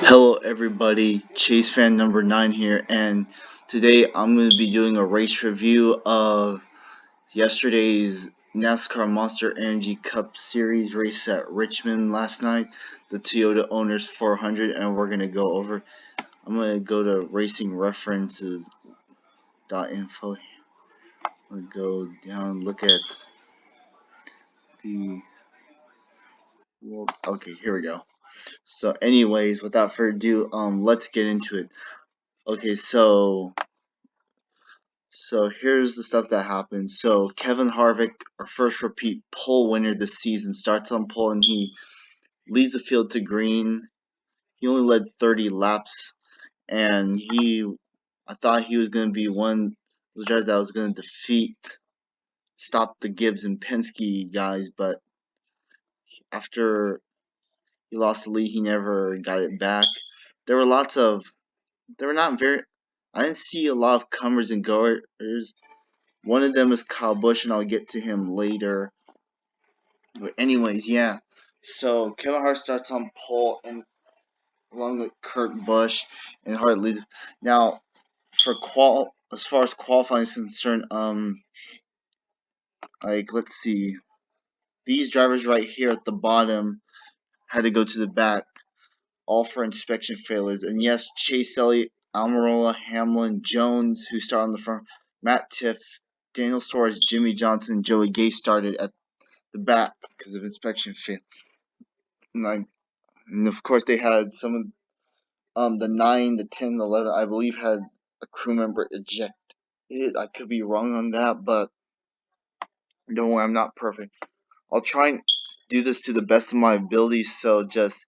Hello everybody, Chase fan number 9 here, and today I'm going to be doing a race review of yesterday's NASCAR Monster Energy Cup Series race at Richmond last night, the Toyota Owners 400, and we're going to go over, I'm going to go to racingreferences.info. I'm going to go down, look at the, okay, here we go. So anyways, without further ado, let's get into it. Okay, so here's the stuff that happened. So Kevin Harvick, our first repeat pole winner this season, starts on pole and he leads the field to green. He only led 30 laps, and I thought he was going to be one of the drivers that was going to stop the Gibbs and Penske guys, but after he lost the lead, he never got it back. There were I didn't see a lot of comers and goers. One of them is Kyle Busch, and I'll get to him later. But anyways, yeah. So Kevin Hart starts on pole, and along with Kurt Busch and Hart leads. Now, as far as qualifying is concerned, let's see, these drivers right here at the bottom had to go to the back, all for inspection failures. And yes, Chase Elliott, Almirola, Hamlin, Jones, who started on the front, Matt Tiff, Daniel Suarez, Jimmy Johnson, Joey Gay started at the back because of inspection fail. And of course, they had some of the 9, the 10, the 11, I believe, had a crew member eject it. I could be wrong on that, but don't worry, I'm not perfect. I'll try and do this to the best of my abilities, so just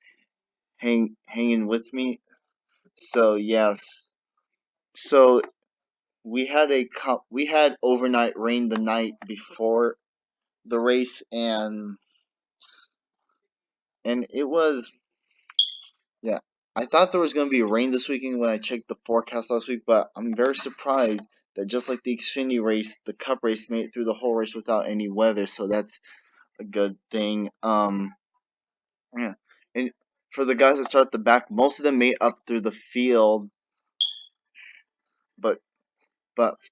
hang in with me. So yes, so we had overnight rain the night before the race, and it was, yeah, I thought there was going to be rain this weekend when I checked the forecast last week, but I'm very surprised that just like the Xfinity race, the Cup race made it through the whole race without any weather, so that's a good thing. Yeah. And for the guys that start at the back, most of them made up through the field, but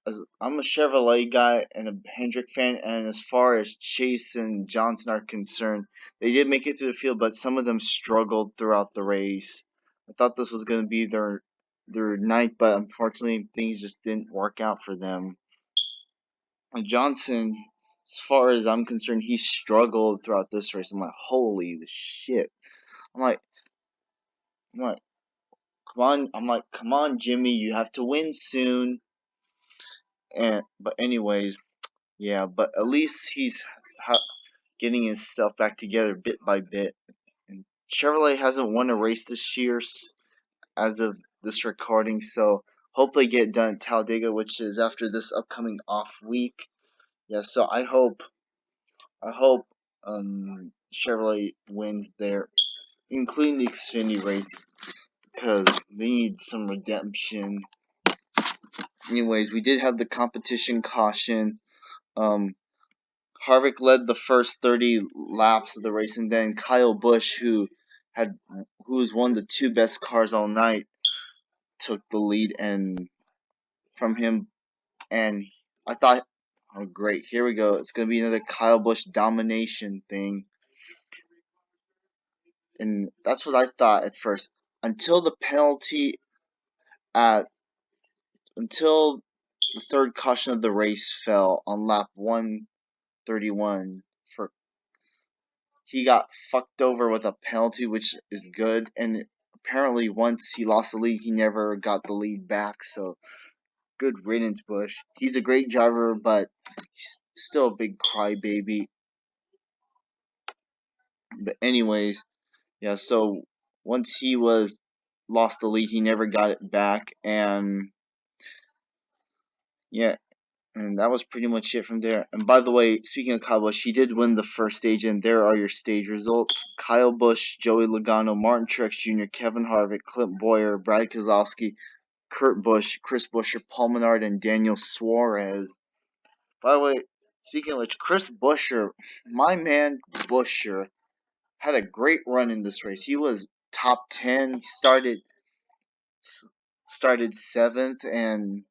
as I'm a Chevrolet guy and a Hendrick fan, and as far as Chase and Johnson are concerned, they did make it to the field, but some of them struggled throughout the race. I thought this was going to be their night, but unfortunately things just didn't work out for them. And Johnson, as far as I'm concerned, he struggled throughout this race. I'm like, holy shit. I'm like, come on. I'm like, come on, Jimmy, you have to win soon. But anyways, yeah, but at least he's getting himself back together bit by bit. And Chevrolet hasn't won a race this year as of this recording, so hope they get it done at Talladega, which is after this upcoming off week. Yeah, so I hope Chevrolet wins there, including the Xfinity race, because they need some redemption. Anyways, we did have the competition caution. Harvick led the first 30 laps of the race, and then Kyle Busch, who was one of the 2 best cars all night, took the lead and from him. And I thought, oh great, here we go. It's gonna be another Kyle Busch domination thing, and that's what I thought at first. Until the third caution of the race fell on lap 131 for. He got fucked over with a penalty, which is good, and apparently once he lost the lead, he never got the lead back, so good riddance, Busch. He's a great driver, but he's still a big crybaby. But anyways, yeah, so once he lost the lead, he never got it back, and yeah, and that was pretty much it from there. And by the way, speaking of Kyle Busch, he did win the first stage, and there are your stage results. Kyle Busch, Joey Logano, Martin Truex Jr., Kevin Harvick, Clint Boyer, Brad Keselowski, Kurt Busch, Chris Buescher, Paul Menard, and Daniel Suarez. By the way, speaking of which, Chris Buescher, my man Buescher, had a great run in this race. He was top 10. He started 7th, and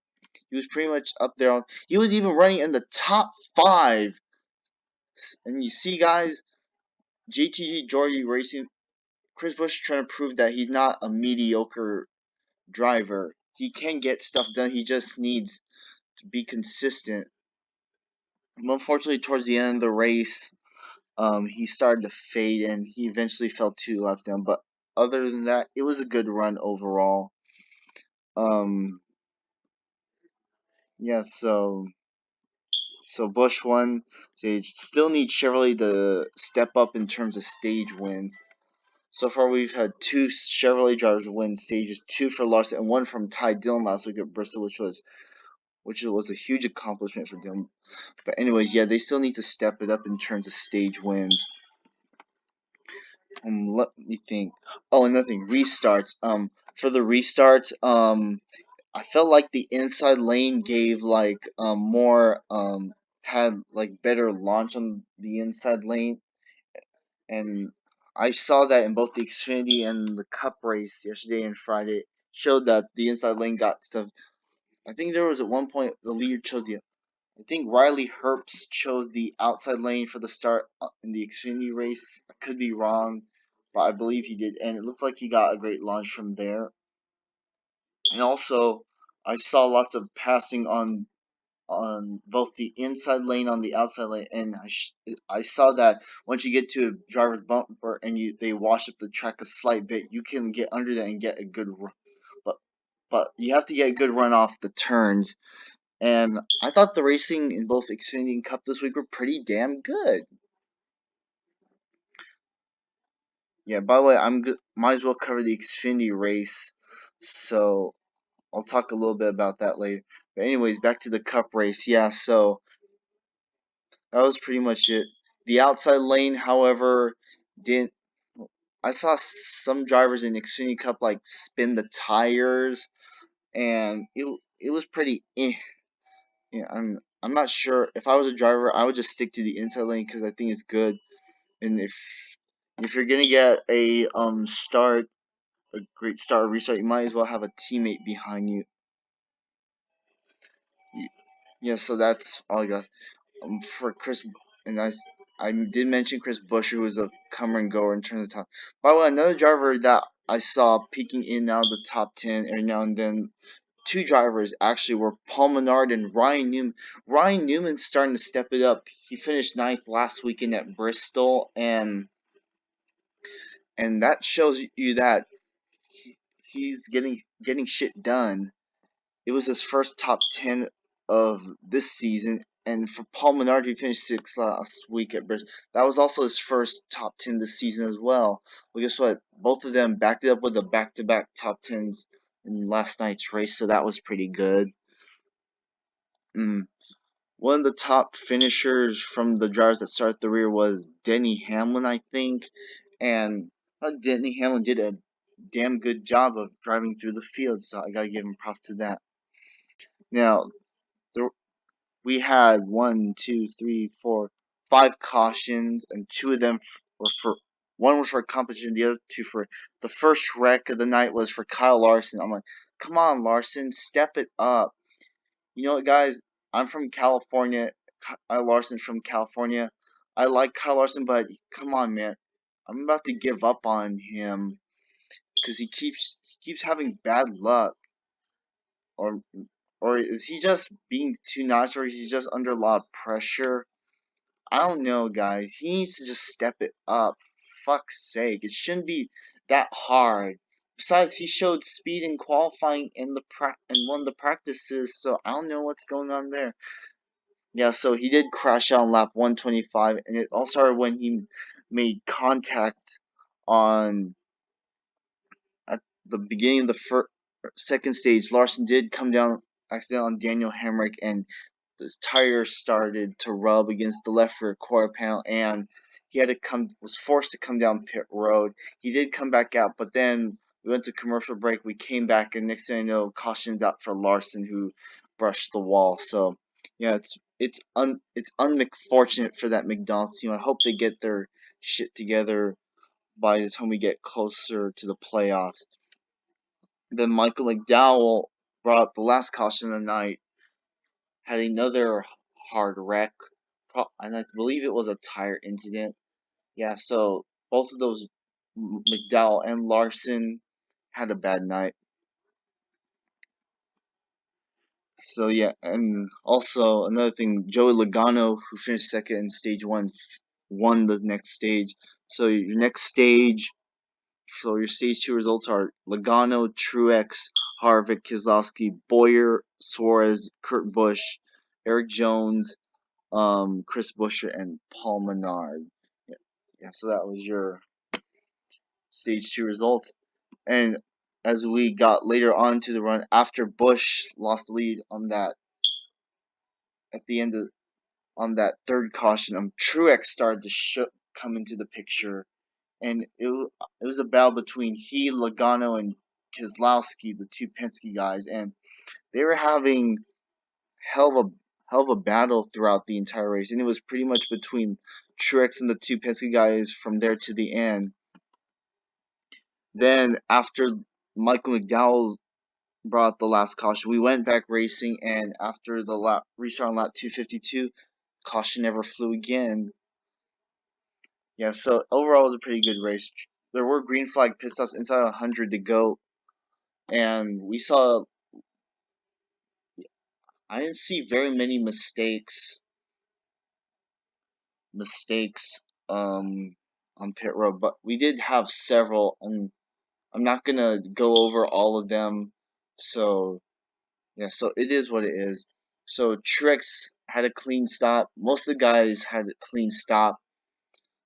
he was pretty much up there. He was even running in the top 5. And you see, guys, JTG Georgie Racing, Chris Busch trying to prove that he's not a mediocre driver. He can get stuff done. He just needs to be consistent. Unfortunately, towards the end of the race, he started to fade and he eventually fell 2 laps down. But other than that, it was a good run overall. Um, yeah, so Busch won. So you still need Chevrolet to step up in terms of stage wins. So far, we've had 2 Chevrolet drivers win stages, 2 for Larson and 1 from Ty Dillon last week at Bristol, which was a huge accomplishment for them. But anyways, yeah, they still need to step it up in terms of stage wins. Let me think. Oh, another thing, restarts. For the restarts, I felt like the inside lane gave like more had like better launch on the inside lane, and I saw that in both the Xfinity and the Cup race yesterday and Friday. Showed that the inside lane got stuff. I think there was at one point the leader chose the. I think Riley Herbst chose the outside lane for the start in the Xfinity race. I could be wrong, but I believe he did, and it looked like he got a great launch from there. And also, I saw lots of passing on both the inside lane on the outside lane, and I saw that once you get to a driver's bumper and they wash up the track a slight bit, you can get under that and get a good run. But you have to get a good run off the turns. And I thought the racing in both Xfinity and Cup this week were pretty damn good. Yeah, by the way, I'm good. Might as well cover the Xfinity race, so I'll talk a little bit about that later. But anyways, back to the Cup race. Yeah, so that was pretty much it. The outside lane, however, didn't. I saw some drivers in Xfinity Cup like spin the tires, and it was pretty. Yeah, I'm not sure. If I was a driver, I would just stick to the inside lane because I think it's good. And if you're gonna get a great start or restart, you might as well have a teammate behind you. Yeah, so that's all I got. For Chris, and I did mention Chris Buescher, who was a comer and goer in terms of top. By the way, another driver that I saw peeking in and out of the top 10 every now and then. 2 drivers actually were Paul Menard and Ryan Newman. Ryan Newman's starting to step it up. He finished 9th last weekend at Bristol, and that shows you that he's getting shit done. It was his first top 10 of this season, and for Paul Menard, who finished 6th last week at Bristol, that was also his first top 10 this season as well. Well, guess what? Both of them backed it up with a back-to-back top 10s in last night's race, so that was pretty good. One of the top finishers from the drivers that started the rear was Denny Hamlin, I think, and Denny Hamlin did a damn good job of driving through the field, so I gotta give him props to that. Now, there, we had 1, 2, 3, 4, 5 cautions, and 2 of them were for one was for competition, the other 2 for the first wreck of the night was for Kyle Larson. I'm like, come on, Larson, step it up. You know what, guys? I'm from California. Kyle Larson's from California. I like Kyle Larson, but come on, man. I'm about to give up on him because he keeps having bad luck. Or is he just being too nice, or is he just under a lot of pressure? I don't know, guys. He needs to just step it up. Fuck's sake, it shouldn't be that hard. Besides, he showed speed in qualifying in one of the practices, so I don't know what's going on there. Yeah, so he did crash out on lap 125, and it all started when he made contact on at the beginning of the second stage. Larson did come down accidentally on Daniel Hemrick, and the tire started to rub against the left rear quarter panel, and he was forced to come down pit road. He did come back out, but then we went to commercial break. We came back, and next thing I know, caution's out for Larson, who brushed the wall. So yeah, it's unfortunate for that McDonald's team. I hope they get their shit together by the time we get closer to the playoffs. Then Michael McDowell brought the last caution of the night, had another hard wreck, and I believe it was a tire incident. Yeah, so both of those, McDowell and Larson, had a bad night. So yeah, and also another thing, Joey Logano, who finished second in stage one, won the next stage. So your next stage, so your stage two results are Logano, Truex, Harvick, Keselowski, Bowyer, Suarez, Kurt Busch, Eric Jones, Chris Buescher, and Paul Menard. Yeah, so that was your stage two results. And as we got later on to the run, after Busch lost the lead on that at the end of on that third caution, Truex started to come into the picture, and it was a battle between he, Logano, and Keselowski, the two Penske guys, and they were having hell of a battle throughout the entire race, and it was pretty much between Truex and the two Penske guys from there to the end. Then after Michael McDowell brought the last caution, we went back racing, and after the restart on lap 252, caution never flew again. Yeah, so overall it was a pretty good race. There were green flag pit stops inside 100 to go, and I didn't see very many mistakes on pit road, but we did have several, and I'm not gonna go over all of them. So yeah, so it is what it is. So Truex had a clean stop. Most of the guys had a clean stop.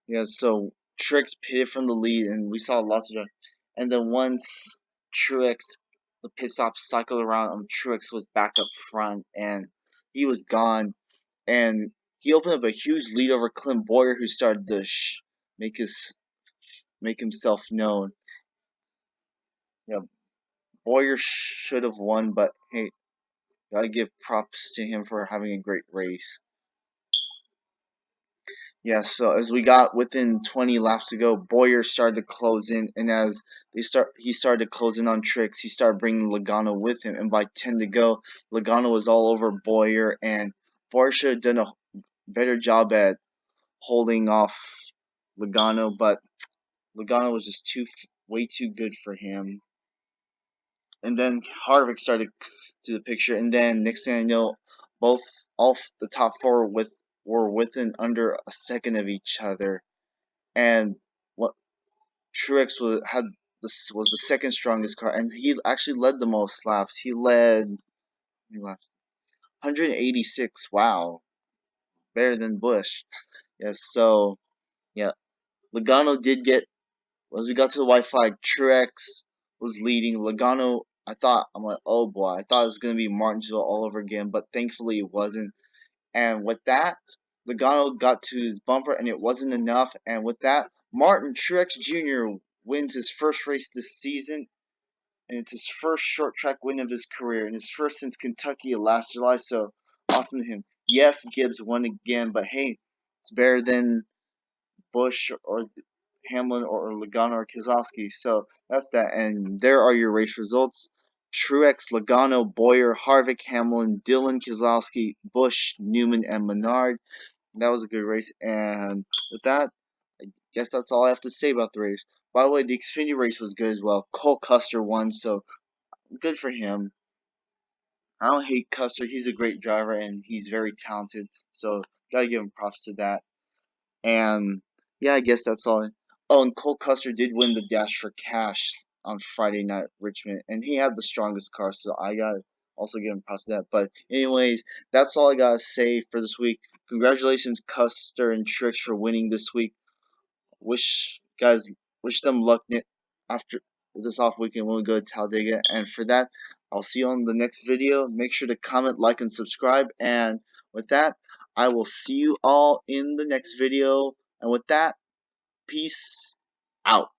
Yeah, so Truex pitted from the lead, and we saw lots of. And then once Truex, the pit stop cycled around, Truex was back up front, and he was gone. And he opened up a huge lead over Clint Bowyer, who started to make himself known. Yeah, Bowyer should have won, but hey, gotta give props to him for having a great race. Yeah, so as we got within 20 laps to go, Bowyer started to close in, and as he started to close in on Tricks, he started bringing Logano with him, and by 10 to go, Logano was all over Bowyer, and Bowyer should have done a better job at holding off Logano, but Logano was just way too good for him. And then Harvick started to the picture, and then next thing I know, all the top four were within under a second of each other, and what Truex was the second strongest car, and he actually led the most laps. He led 186. Wow, better than Busch. Yes, so yeah, Logano did get. As we got to the white flag, Truex was leading. Logano, I'm like, oh boy, I thought it was gonna be Martinsville all over again, but thankfully it wasn't. And with that, Logano got to his bumper, and it wasn't enough. And with that, Martin Truex Jr. wins his first race this season, and it's his first short track win of his career, and his first since Kentucky last July. So awesome to him. Yes, Gibbs won again, but hey, it's better than Busch or Hamlin or Logano or Keselowski. So that's that, and there are your race results. Truex, Logano, Bowyer, Harvick, Hamlin, Dillon, Keselowski, Busch, Newman, and Menard. That was a good race, and with that, I guess that's all I have to say about the race. By the way, the Xfinity race was good as well. Cole Custer won, so good for him. I don't hate Custer. He's a great driver, and he's very talented, so gotta give him props to that. And yeah, I guess that's all. Oh, and Cole Custer did win the Dash for Cash on Friday night at Richmond, and he had the strongest car, so I got also give him props to that. But anyways, that's all I gotta say for this week. Congratulations, Custer and Trix, for winning this week. Wish them luck after this off weekend when we go to Talladega. And for that, I'll see you on the next video. Make sure to comment, like, and subscribe. And with that, I will see you all in the next video. And with that, peace out.